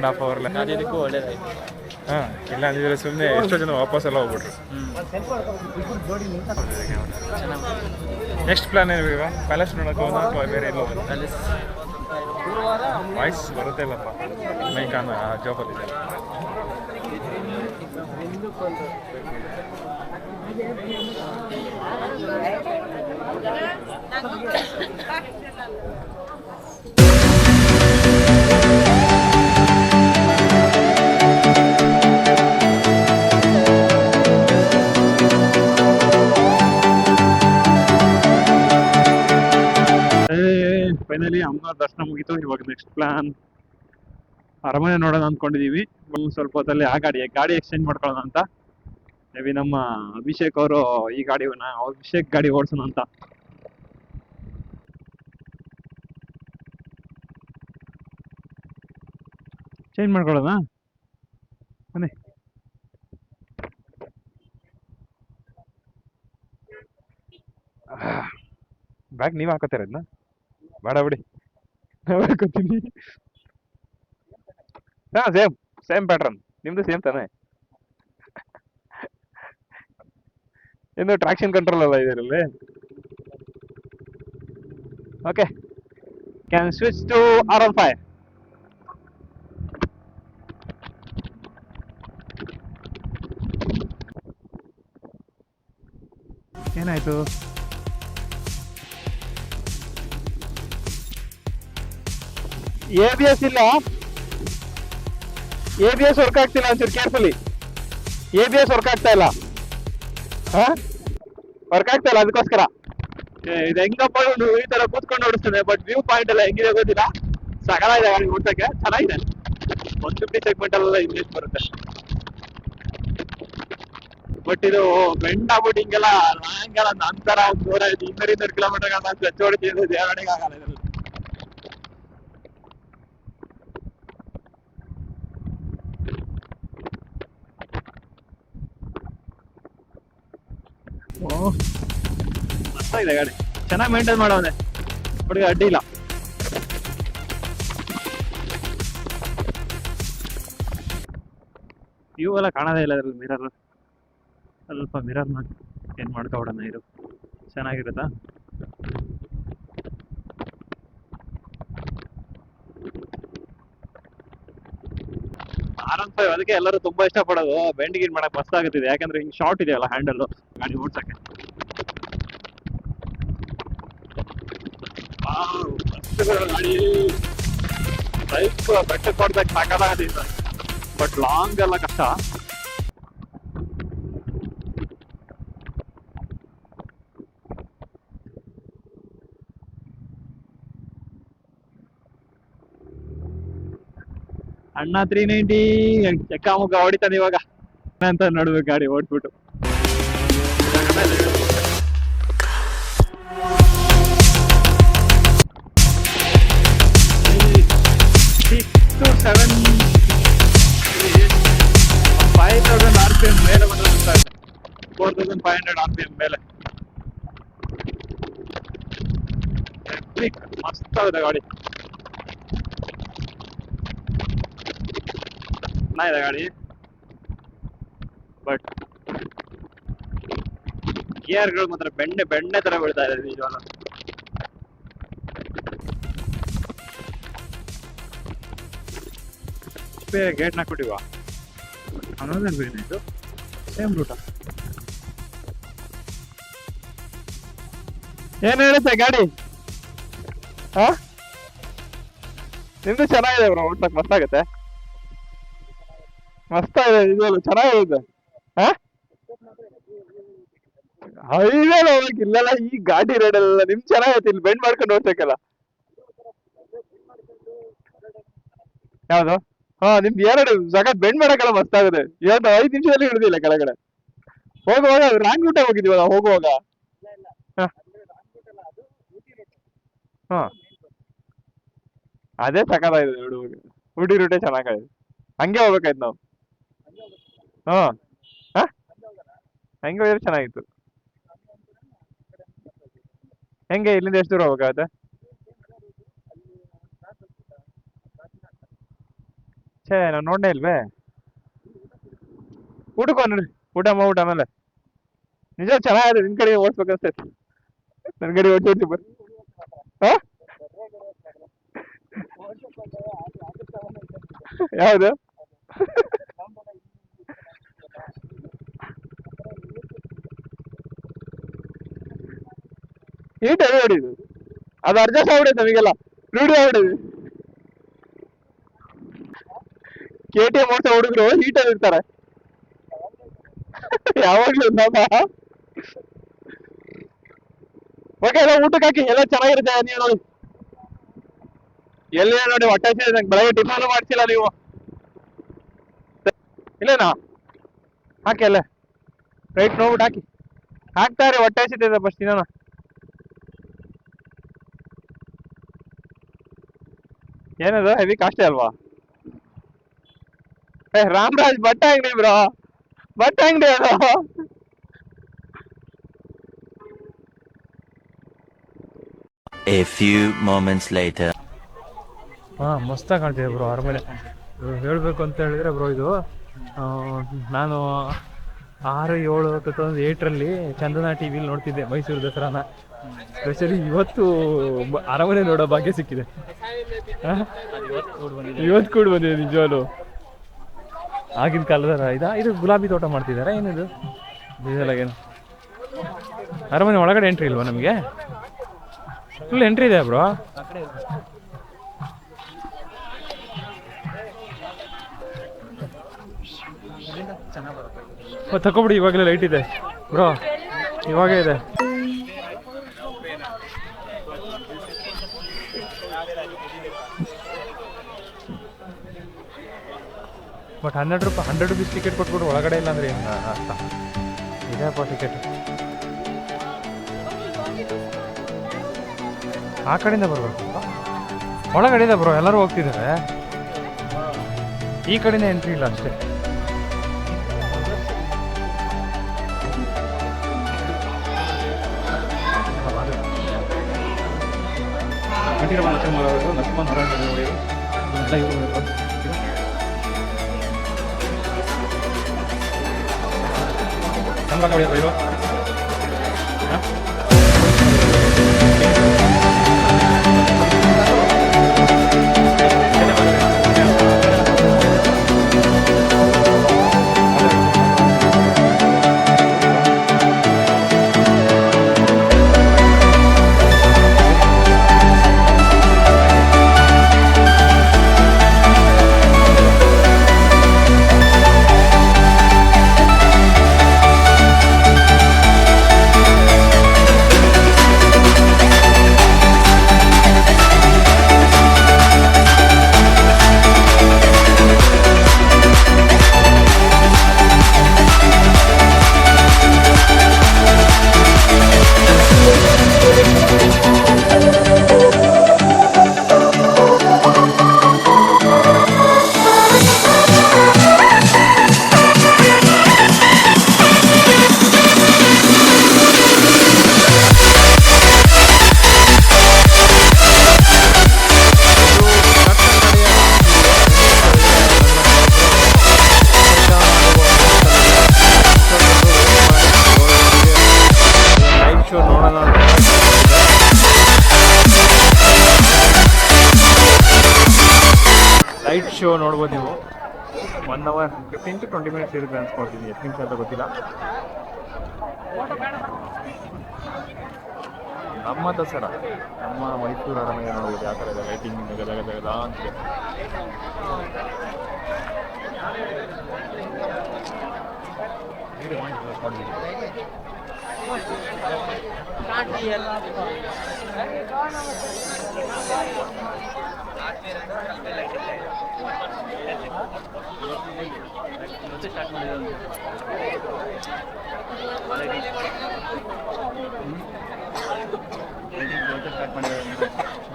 1.5 hour ಅದಕ್ಕೂ ಒಳ್ಳೇದಾಯ್ತು. ಹಾಂ, ಇಲ್ಲ ಅಂದಿದ್ರೆ ಸುಮ್ಮನೆ ಎಷ್ಟೋ ಜನ ವಾಪಸ್ ಎಲ್ಲ ಹೋಗ್ಬಿಟ್ರು. ನೆಕ್ಸ್ಟ್ ಪ್ಲಾನ್ ಏನು ಇವಾಗ? ಪ್ಯಾಲೇಸ್ ನೋಡೋಕೆ ಹೋಗೋಣ ಅಥವಾ ಬೇರೆ ಎಲ್ಲೋ ಹೋಗೋಣ? ವಾಯ್ಸ್ ಬರುತ್ತೆ ಇಲ್ಲಪ್ಪ, ಮೈಕಾನ ಜಾಬಲ್ಲಿದೆ. ಫೈನಲಿ ಅಮ್ಮನವ್ರ ದರ್ಶನ ಮುಗೀತು. ಇವಾಗ ನೆಕ್ಸ್ಟ್ ಪ್ಲಾನ್ ಅರಮನೆ ನೋಡೋಣ ಅಂದ್ಕೊಂಡಿದೀವಿ. ಸ್ವಲ್ಪ ಹೊತ್ತಲ್ಲಿ ಆ ಗಾಡಿ ಎಕ್ಸ್ಚೇಂಜ್ ಮಾಡ್ಕೊಳ್ಳೋಣ ಅಂತ. ಮೇ ಬಿ ನಮ್ಮ ಅಭಿಷೇಕ್ ಅವರು ಈ ಗಾಡಿನ ಅಭಿಷೇಕ್ ಗಾಡಿ ಓಡಿಸೋಣ ಅಂತ. ಚೇಂಜ್ ಮಾಡ್ಕೊಳ್ಳೋಣ ಬನ್ನಿ. ಬ್ಯಾಗ್ ನೀವು ಹಾಕೋತೀರ ಇದನ್ನ? ಬೇಡ ಬಿಡಿ, ಹಾಕೋತೀನಿ. ಹಾ, ಸೇಮ್ ಪ್ಯಾಟ್ರನ್. ನಿಮ್ದು ಸೇಮ್ ತಾನೆ? ಇನ್ನು ಟ್ರಾಕ್ಷನ್ ಕಂಟ್ರೋಲ್ ಅಲ್ಲ ಇದರಲ್ಲಿ. Okay, can switch to R15. ಏನಾಯ್ತು? ABS ಇಲ್ಲ, ABS ವರ್ಕ್ ಆಗ್ತಿಲ್ಲ. ಒಂಚೂರು ಕೇರ್ಫುಲಿ. ABS ವರ್ಕ್ ಆಗ್ತಾ ಇಲ್ಲ. ಹಾ, ವರ್ಕ್ ಆಗ್ತಾ ಇಲ್ಲ. ಅದಕ್ಕೋಸ್ಕರ ಇದು ಹೆಂಗಪ್ಪ ಈ ತರ ಕೂತ್ಕೊಂಡು ಓಡಿಸ್ತದೆ. ಬಟ್ ವ್ಯೂ ಪಾಯಿಂಟ್ ಎಲ್ಲ ಹೆಂಗಿದೆ ಗೊತ್ತಿಲ್ಲ. ಸಗಲಾಗಿದೆ ಗಾಡಿ ಓಡ್ಸಕ್ಕೆ, ಚೆನ್ನಾಗಿದೆ. 150 ಸೆಗ್ಮೆಂಟ್ ಅಲ್ಲ ಇಂಗ್ಲೀಷ್ ಬರುತ್ತೆ. ಬಟ್ ಇದು ಬೆಂಡ್ ಆಗ್ಬಿಟ್ಟು ಹಿಂಗೆಲ್ಲ ಲಾಂಗೆಲ್ಲ ನಂತರ 200 ಕಿಲೋಮೀಟರ್ ಹೊಡಿತಿದ್ದು ದೇವರಣಿಗೆ ಆಗಲ್ಲ ಇದ್ರಲ್ಲಿ. ಮಸ್ತಾಗಿದೆ ಗಾಡಿ, ಚೆನ್ನಾಗಿ ಮೇಂಟೈನ್ ಮಾಡೋನೆ ಹುಡುಗ, ಅಡ್ಡಿ ಇಲ್ಲ. ವ್ಯೂ ಎಲ್ಲ ಕಾಣೋದೇ ಇಲ್ಲ ಇದ್ರಲ್ಲಿ. ಮಿರರ್ ಸ್ವಲ್ಪ ಮಿರರ್ನ ಏನ್ ಮಾಡ್ಕೊಬಿಡೋಣ, ಇದು ಚೆನ್ನಾಗಿರುತ್ತಾ? R15 ಅದಕ್ಕೆ ಎಲ್ಲರೂ ತುಂಬಾ ಇಷ್ಟ ಪಡೋದು. ಬೆಂಡ್ ಗಿಂಡ್ ಮಾಡಕ್ ಮಸ್ತ್ ಆಗುತ್ತಿದೆ, ಯಾಕಂದ್ರೆ ಹಿಂಗ್ ಶಾರ್ಟ್ ಇದೆಯಲ್ಲ ಹ್ಯಾಂಡಲ್ ಗಾಡಿ ಓಡ್ಸಕ್ಕೆ. ಗಾಡಿ ಬೈಕ್ ಬೆಟ್ಟಕ್ಕೆ ಕೊಡ್ಬೇಕು ಸಾಕಾಗತ್ತಿಲ್ಲ, ಬಟ್ ಲಾಂಗ್ ಎಲ್ಲ ಕಷ್ಟ. ಅಣ್ಣ 390 ಚಕ್ಕಾಮುಖ ಹೊಡಿತಾನೆ ಇವಾಗ ಅಂತ ನೋಡ್ಬೇಕು ಗಾಡಿ ಓಡ್ಬಿಟ್ಟು. to 5,000 RPM ಮೇಲೆ ಬಂದ್ರೆ 4,500 RPM ಮೇಲೆ. ಮಸ್ತ್ ಆಗಿದೆ ಗಾಡಿ, ಚೆನ್ನಾಗಿದೆ ಗಾಡಿ. ಬಟ್ ಗೇರ್ಗಳು ಮಾತ್ರ ಬೆಣ್ಣೆ ತರ ಬೀಳ್ತಾ ಇದೆ ನಿಜವಾಗ್ಲೂ. ಗೇಟ್ ಹಾಕ್ಬಿಟ್ಟಿವಾ ಅನ್ನೋದೇನು ಬೇರೆ ಇದು ಸೇಮ್ ರೂಟ. ಏನ್ ಹೇಳುತ್ತೆ ಗಾಡಿ? ಹಾ, ನಿಮ್ದು ಚೆನ್ನಾಗಿದೆ ಬ್ರೋ, ಓಡ್ಸಕ್ ಮಸ್ತ್ ಆಗುತ್ತೆ. ಮಸ್ತ್ ಆಗಿದೆ ನಿಜವಾಗ್ಲೂ, ಚೆನ್ನಾಗಿದೆ. ಹಾ, ಹೈವೇ ಹೋಗಕ್ ಇಲ್ಲಲ್ಲ, ಈ ಗಾಡಿ ರೋಡಲ್ಲ ನಿಮ್ ಚೆನ್ನಾಗೈತೆ. ಇಲ್ಲಿ ಬೆಂಡ್ ಮಾಡ್ಕೊಂಡು ಓಡ್ಸಕ್ಕಲ್ಲ. ಯಾವ್ದು? ಹಾ, ನಿಮ್ದು ಎರಡು ಜಗತ್ ಬೆಂಡ್ ಮಾಡಕ್ಕಲ್ಲ, ಮಸ್ತ್ ಆಗುತ್ತೆ. 5 ನಿಮಿಷದಲ್ಲಿ ಹಿಡಿದಿಲ್ಲ ಕೆಳಗಡೆ. ಹೋಗುವಾಗ ರಾಂಗ್ ರೂಟ ಹೋಗಿದೀವಲ್ಲ ಹೋಗುವಾಗ. ಹಾ, ಅದೇ ಸಕಲಾಗಿದೆ ಹುಡುಗ, ಹುಡಿ ರೂಟೇ ಚೆನ್ನಾಗಿದೆ. ಹಂಗೆ ಹೋಗ್ಬೇಕಾಯ್ತು ನಾವು. ಹಾ, ಹಂಗೆ ಹೋದ್ರೆ ಚೆನ್ನಾಗಿತ್ತು. ಹೆಂಗೆ ಇಲ್ಲಿಂದ ಎಷ್ಟು ದೂರ ಹೋಗತ್ತೆ? ಛೇ ನಾನು ನೋಡೇ ಇಲ್ವೇ. ಊಟಕ್ಕೆ ನೋಡಿ, ಊಟ ಆಮೇಲೆ. ನಿಜ ಚೆನ್ನಾಗಿದೆ, ನಿನ್ ಕಡೆ ಓಡಿಸ್ಬೇಕನ್ಸ್ತೈತೆ. ನನ್ ಕಡೆ ಓಡಿಸಿ ಬರ್ರಿ. ಯಾವುದು ಹೀಟ್ ಹೆವಿ ಹೊಡಿದು, ಅದು ಅಡ್ಜಸ್ಟ್ ಆಗ್ಬಿಡುತ್ತೆ ನಮಗೆಲ್ಲ, ರೂಢಿ ಆಗ್ಬಿಡುದು. KTM ಓಡಿಸೋ ಹುಡುಗರು ಹೀಟಲ್ಲಿ ಇರ್ತಾರೆ ಯಾವಾಗ್ಲೂ ನಮ್ಮ. ಓಕೆ, ಎಲ್ಲ ಊಟಕ್ಕೆ ಹಾಕಿ, ಎಲ್ಲ ಚೆನ್ನಾಗಿರುತ್ತೆ. ನೀವು ನೋಡಿ ಎಲ್ಲಿ ನೋಡಿ ಹೊಟ್ಟೆ ಹಸಿದೆ ನಂಗೆ, ಬೆಳಗ್ಗೆ ಟಿಫನ್ ಮಾಡ್ಸಿಲ್ಲ ನೀವು. ಇಲ್ಲೇನಾ ಹಾಕಿ ಅಲ್ಲೇ ರೈಟ್ ನೋಡ್ಬಿಟ್ಟು ಹಾಕಿ. ಹಾಕ್ತಾರೆ, ಹೊಟ್ಟೆ ಹಸಿದೆ ಫಸ್ಟ್ ತಿನ್ನೋಣ. ಏನದು ಹೆವಿ ಕಾಸ್ಟ್ಲಿ ಅಲ್ವಾ? ರಾಮರಾಜ್ ಬಟ್ಟೆ ಅಂಗಡಿ ಬ್ರೋ, ಬಟ್ಟೆ ಅಂಗಡಿ ಅದು. A few moments later. ಮಸ್ತಾಗಿ ಕಾಣ್ತಿದೆ ಬ್ರೋ ಅರಮನೆ. ಹೇಳಬೇಕು ಅಂತ ಹೇಳಿದ್ರೆ ಬ್ರೋ, ಇದು ನಾನು 6/7/2008 ಚಂದನ TV ನೋಡ್ತಿದ್ದೆ ಮೈಸೂರು ದಸರಾನ. ಸ್ಪೆಷಲಿ ಇವತ್ತು ಅರಮನೆ ನೋಡೋ ಭಾಗ್ಯ ಸಿಕ್ಕಿದೆ. ಇವತ್ತು ಕೂಡ ಬಂದಿದೆ ನಿಜವಾಗ್ಲು. ಆಗಿನ ಕಾಲದ ಇದು ಗುಲಾಬಿ ತೋಟ ಮಾಡ್ತಿದ್ದಾರೆ ಏನಿದು ಏನು? ಅರಮನೆ ಒಳಗಡೆ ಎಂಟ್ರಿ ಇಲ್ವಾ ನಮಗೆ? ಫುಲ್ ಎಂಟ್ರಿ ಇದೆ ಬ್ರೋ. ತಗೊಬಿಡಿ, ಇವಾಗಲೇ ಲೈಟ್ ಇದೆ ಬ್ರೋ, ಇವಾಗ ಇದೆ. ಬಟ್ 100 ರೂಪೀಸ್ ಟಿಕೆಟ್ ಕೊಟ್ಬಿಟ್ಟು ಒಳಗಡೆ ಇಲ್ಲ ಅಂದ್ರೆ ಏನು ಅರ್ಥ? ಇದೆಯಪ್ಪ ಟಿಕೆಟ್. ಆ ಕಡೆಯಿಂದ ಬರ್ಬೇಕು, ಒಳಗಡೆ ಇದೆ ಬ್ರೋ, ಎಲ್ಲರೂ ಹೋಗ್ತಿದ್ದಾರೆ. ಈ ಕಡೆನೇ ಎಂಟ್ರಿ ಇಲ್ಲ ಅಷ್ಟೇ. ಲೈಟ್ ಶೋ ನೋಡ್ಬೋದು ನೀವು. 1 hour 15 to 20 minutes ಇರುತ್ತೆ ಅನ್ಸ್ಕೊಳ್ತೀನಿ, ಎಷ್ಟು ನಿಮಿಷ ಅಂತ ಗೊತ್ತಿಲ್ಲ. ನಮ್ಮ ದಸರಾ, ನಮ್ಮ ಮೈಸೂರು ಅರಮನೆ ನೋಡ್ಬೋದು ಯಾವ ಥರ ಇದೆ, ಲೈಟಿಂಗ್ ಗದಗದ ಅಂತಿದೆ.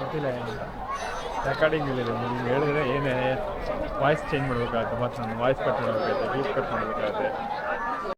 ಗೊತ್ತಿಲ್ಲ ರೆಕಾರ್ಡಿಂಗ್ ಇಲ್ಲ, ನಿಮ್ಗೆ ಹೇಳಿದ್ರೆ ಏನೇ ವಾಯ್ಸ್ ಚೇಂಜ್ ಮಾಡಬೇಕಾಗುತ್ತೆ, ಮತ್ತು ನಾನು ವಾಯ್ಸ್ ಕಟ್ ಮಾಡಬೇಕಾಗುತ್ತೆ, ಬೀಟ್ ಕಟ್ ಮಾಡಬೇಕಾಗುತ್ತೆ.